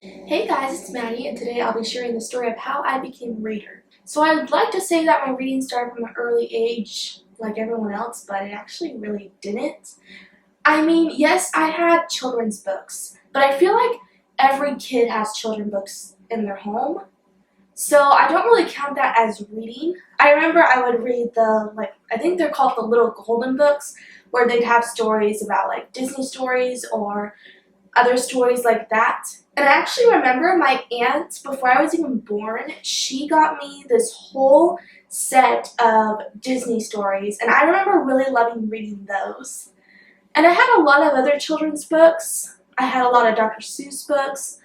Hey guys, it's Maddie, and today I'll be sharing the story of how I became a reader. So I'd like to say that my reading started from an early age, like everyone else, but it actually really didn't. I mean, yes, I had children's books, but I feel like every kid has children's books in their home. So I don't really count that as reading. I remember I would read I think they're called the Little Golden Books, where they'd have stories about like Disney stories or other stories like that. And I actually remember my aunt, before I was even born, she got me this whole set of Disney stories, and I remember really loving reading those. And I had a lot of other children's books. I had a lot of Dr. Seuss books,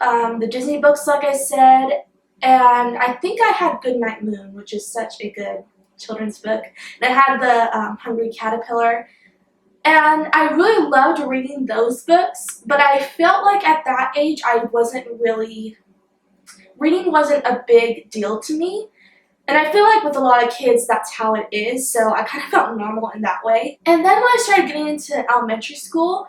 the Disney books, like I said, and I think I had Goodnight Moon, which is such a good children's book. And I had the Hungry Caterpillar. And I really loved reading those books, but I felt like at that age reading wasn't a big deal to me. And I feel like with a lot of kids, that's how it is, so I kind of felt normal in that way. And then when I started getting into elementary school,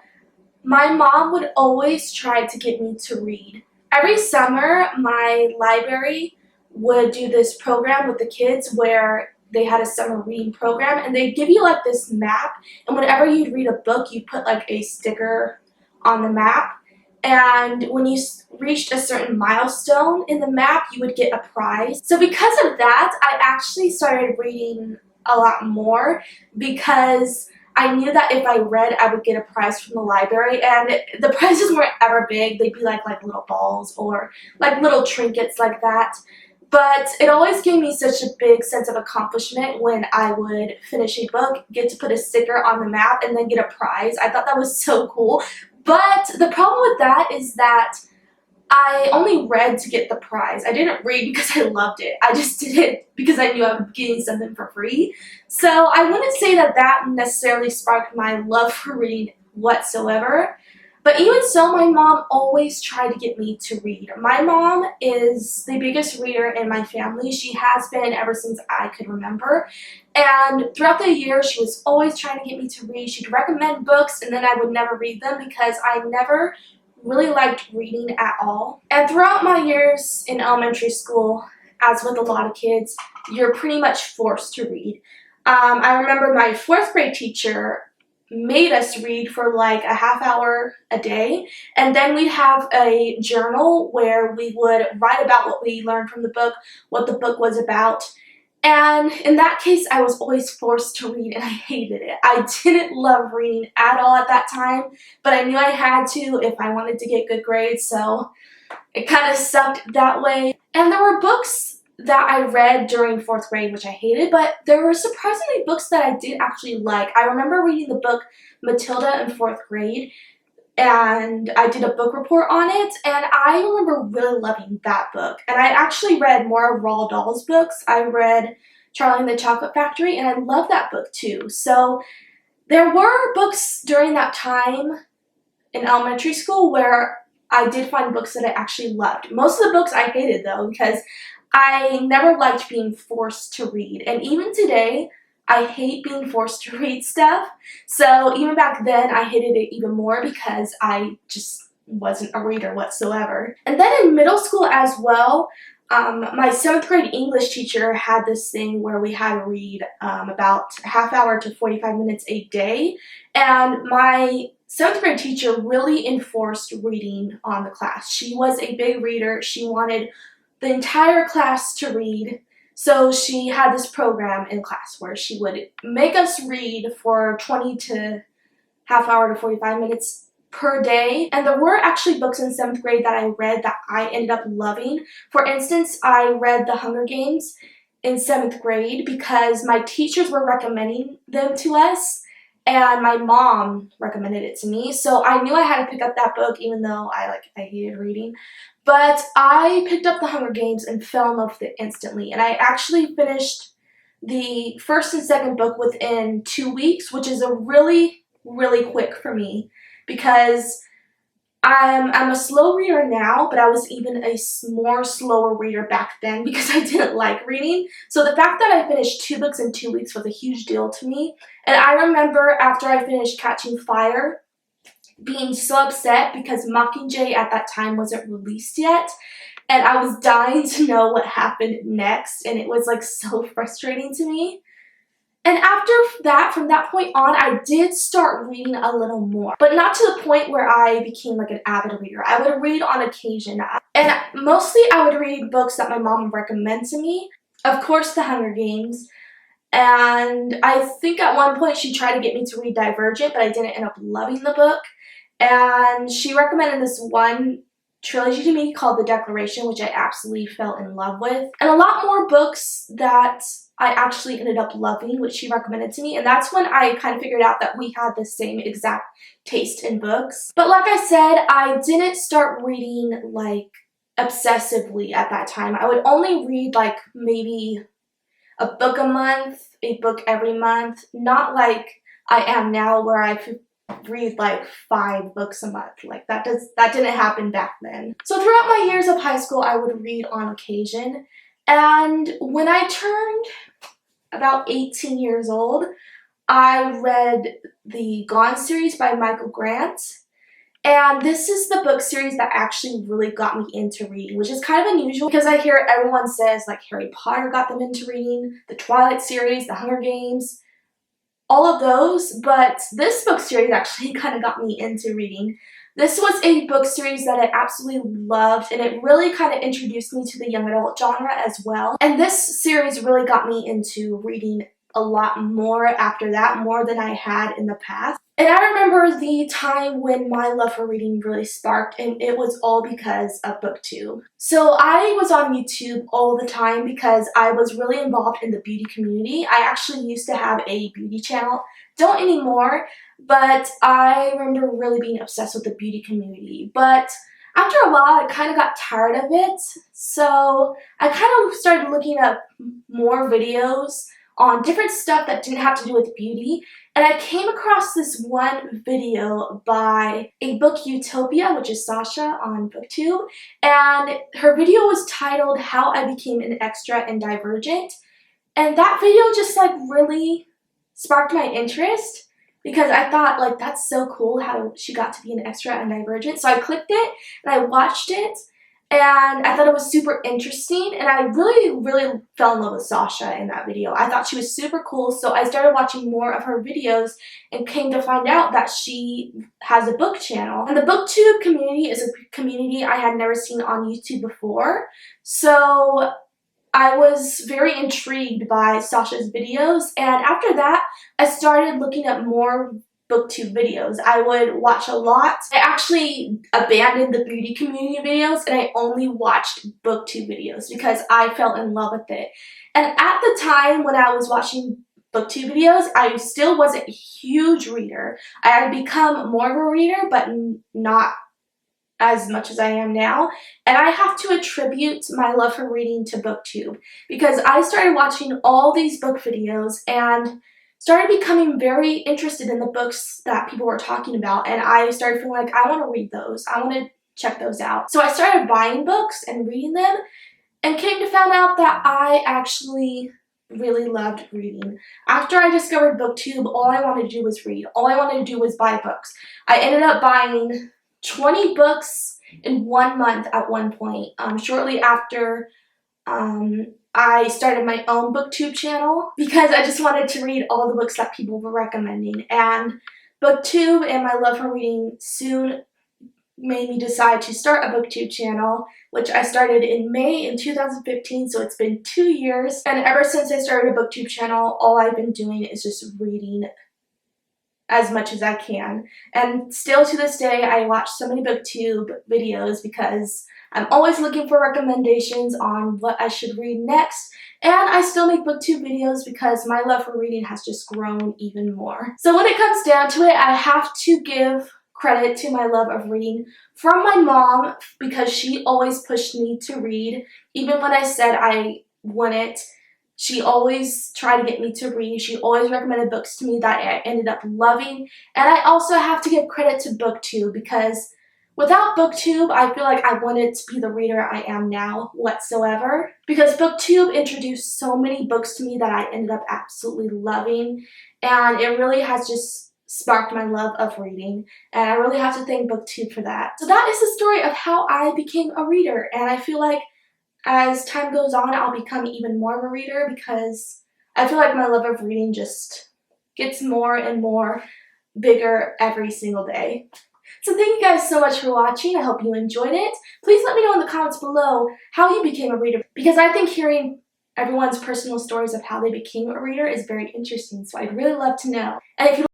my mom would always try to get me to read. Every summer, my library would do this program with the kids where they had a summer reading program, and they'd give you like this map, and whenever you'd read a book, you'd put like a sticker on the map, and when you reached a certain milestone in the map, you would get a prize. So because of that, I actually started reading a lot more because I knew that if I read, I would get a prize from the library, and the prizes weren't ever big. They'd be like little balls or like little trinkets like that. But it always gave me such a big sense of accomplishment when I would finish a book, get to put a sticker on the map, and then get a prize. I thought that was so cool. But the problem with that is that I only read to get the prize. I didn't read because I loved it. I just did it because I knew I was getting something for free. So I wouldn't say that that necessarily sparked my love for reading whatsoever. But even so, my mom always tried to get me to read. My mom is the biggest reader in my family. She has been ever since I could remember. And throughout the years, she was always trying to get me to read. She'd recommend books, and then I would never read them because I never really liked reading at all. And throughout my years in elementary school, as with a lot of kids, you're pretty much forced to read. I remember my fourth grade teacher made us read for like a half hour a day, and then we'd have a journal where we would write about what we learned from the book, what the book was about. And in that case, I was always forced to read, and I hated it. I didn't love reading at all at that time, but I knew I had to if I wanted to get good grades, so it kind of sucked that way. And there were books that I read during fourth grade, which I hated, but there were surprisingly books that I did actually like. I remember reading the book Matilda in fourth grade, and I did a book report on it, and I remember really loving that book. And I actually read more of Roald Dahl's books. I read Charlie and the Chocolate Factory, and I love that book too. So there were books during that time in elementary school where I did find books that I actually loved. Most of the books I hated though, because I never liked being forced to read. And even today, I hate being forced to read stuff. So even back then, I hated it even more because I just wasn't a reader whatsoever. And then in middle school as well, my 7th grade English teacher had this thing where we had to read about a half hour to 45 minutes a day. And my 7th grade teacher really enforced reading on the class. She was a big reader. She wanted the entire class to read. So she had this program in class where she would make us read for 20 to half hour to 45 minutes per day. And there were actually books in 7th grade that I read that I ended up loving. For instance, I read The Hunger Games in 7th grade because my teachers were recommending them to us, and my mom recommended it to me. So I knew I had to pick up that book even though I hated reading. But I picked up The Hunger Games and fell in love with it instantly. And I actually finished the first and second book within 2 weeks, which is a really quick for me because I'm a slow reader now, but I was even a more slower reader back then because I didn't like reading. So the fact that I finished 2 books in 2 weeks was a huge deal to me. And I remember after I finished Catching Fire, being so upset because Mockingjay at that time wasn't released yet. And I was dying to know what happened next, and it was like so frustrating to me. And after that, from that point on, I did start reading a little more, but not to the point where I became like an avid reader. I would read on occasion, and mostly I would read books that my mom would recommend to me. Of course, The Hunger Games, and I think at one point she tried to get me to read Divergent, but I didn't end up loving the book. And she recommended this one trilogy to me called The Declaration, which I absolutely fell in love with. And a lot more books that I actually ended up loving, which she recommended to me. And that's when I kind of figured out that we had the same exact taste in books. But like I said, I didn't start reading like obsessively at that time. I would only read like maybe a book a month, a book every month, not like I am now where I read like 5 books a month. Like that didn't happen back then. So throughout my years of high school, I would read on occasion. And when I turned about 18 years old, I read the Gone series by Michael Grant. And this is the book series that actually really got me into reading, which is kind of unusual because I hear everyone says like Harry Potter got them into reading, the Twilight series, the Hunger Games, all of those, but this book series actually kind of got me into reading. This was a book series that I absolutely loved, and it really kind of introduced me to the young adult genre as well. And this series really got me into reading a lot more after that, more than I had in the past. And I remember the time when my love for reading really sparked, and it was all because of BookTube. So I was on YouTube all the time because I was really involved in the beauty community. I actually used to have a beauty channel. Don't anymore, but I remember really being obsessed with the beauty community. But after a while, I kind of got tired of it, so I kind of started looking up more videos on different stuff that didn't have to do with beauty. And I came across this one video by a book Utopia, which is Sasha on BookTube, and her video was titled How I Became an Extra in Divergent. And that video just like really sparked my interest because I thought like that's so cool how she got to be an extra in Divergent. So I clicked it and I watched it, and I thought it was super interesting, and I really fell in love with Sasha in that video. I thought she was super cool, so I started watching more of her videos and came to find out that she has a book channel. And the BookTube community is a community I had never seen on YouTube before, so I was very intrigued by Sasha's videos, and after that, I started looking at more BookTube videos. I would watch a lot. I actually abandoned the beauty community videos and I only watched BookTube videos because I fell in love with it. And at the time when I was watching BookTube videos, I still wasn't a huge reader. I had become more of a reader, but not as much as I am now. And I have to attribute my love for reading to BookTube because I started watching all these book videos and started becoming very interested in the books that people were talking about, and I started feeling like I want to read those. I want to check those out. So I started buying books and reading them, and came to find out that I actually really loved reading. After I discovered BookTube, all I wanted to do was read. All I wanted to do was buy books. I ended up buying 20 books in 1 month at one point. Shortly after I started my own BookTube channel because I just wanted to read all the books that people were recommending. And BookTube and my love for reading soon made me decide to start a BookTube channel, which I started in May in 2015, so it's been 2 years. And ever since I started a BookTube channel, all I've been doing is just reading as much as I can. And still to this day, I watch so many BookTube videos because I'm always looking for recommendations on what I should read next. And I still make BookTube videos because my love for reading has just grown even more. So when it comes down to it, I have to give credit to my love of reading from my mom because she always pushed me to read. Even when I said I wouldn't, she always tried to get me to read. She always recommended books to me that I ended up loving. And I also have to give credit to BookTube because without BookTube, I feel like I wouldn't be the reader I am now whatsoever. Because BookTube introduced so many books to me that I ended up absolutely loving. And it really has just sparked my love of reading, and I really have to thank BookTube for that. So that is the story of how I became a reader, and I feel like as time goes on, I'll become even more of a reader because I feel like my love of reading just gets more and more bigger every single day. So thank you guys so much for watching. I hope you enjoyed it. Please let me know in the comments below how you became a reader, because I think hearing everyone's personal stories of how they became a reader is very interesting, so I'd really love to know. And if you